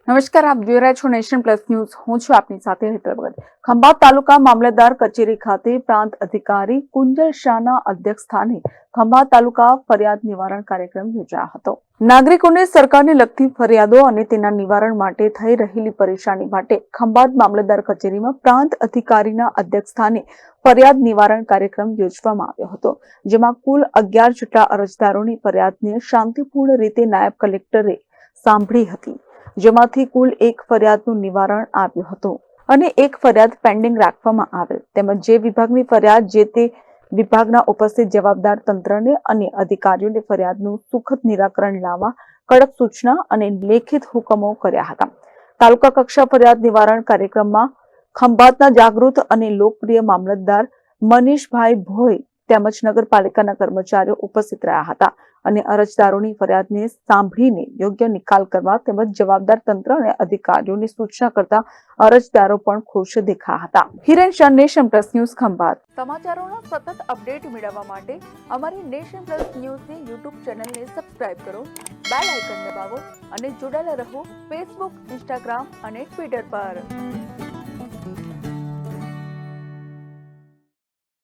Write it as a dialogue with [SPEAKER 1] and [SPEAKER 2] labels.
[SPEAKER 1] નમસ્કાર, આપ જોઈ રહ્યા છો નેશન પ્લસ ન્યૂઝ. હું છું આપની સાથે હેતલ ભગત. ખંભાત તાલુકા મામલતદાર કચેરી ખાતે પ્રાંત અધિકારી કુંજલ શાહના અધ્યક્ષસ્થાને ખંભાત તાલુકા ફરિયાદ નિવારણ કાર્યક્રમ યોજાયો હતો. નાગરિકોને સરકારને લગતી ફરિયાદો અને તેના નિવારણ માટે થઈ રહેલી પરેશાની માટે ખંભાત મામલતદાર કચેરીમાં પ્રાંત અધિકારીના અધ્યક્ષસ્થાને ફરિયાદ નિવારણ કાર્યક્રમ યોજવામાં આવ્યો હતો, જેમાં કુલ 11 જેટલા અરજદારોની ફરિયાદને શાંતિપૂર્ણ રીતે નાયબ કલેક્ટરે સાંભળી હતી, જેમાંથી કુલ 1 ફરિયાદનું નિવારણ આવ્યું હતું અને 1 ફરિયાદ પેન્ડિંગ રાખવામાં આવેલ, તેમજ જે વિભાગની ફરિયાદ જે તે વિભાગના ઉપસ્થિત જવાબદાર તંત્રને અને અધિકારીઓને ફરિયાદનું સુખદ નિરાકરણ લાવવા કડક સૂચના અને લેખિત હુકમો કર્યા હતા. તાલુકા કક્ષા ફરિયાદ નિવારણ કાર્યક્રમમાં ખંભાતના જાગૃત અને લોકપ્રિય મામલતદાર મનીષભાઈ ભોઈ તેમજ નગરપાલિકાના કર્મચારીઓ ઉપસ્થિત રહ્યા હતા અને અરજદારોની ફરિયાદને સાંભળીને યોગ્ય નિકાલ કરવા તેમજ જવાબદાર તંત્ર અને અધિકારીઓની સૂચના કરતા અરજદારો પણ ખુશ દેખાયા હતા. Hiren Shah, nation plus news, Khambhat. સમાચારોના સતત અપડેટ મેળવવા માટે અમારી નેશન પ્લસ ન્યૂઝની યુટ્યુબ ચેનલને સબસ્ક્રાઇબ કરો, બેલ આઇકન દબાવો અને જોડાયેલા રહો ફેસબુક, ઇન્સ્ટાગ્રામ અને ટ્વિટર પર.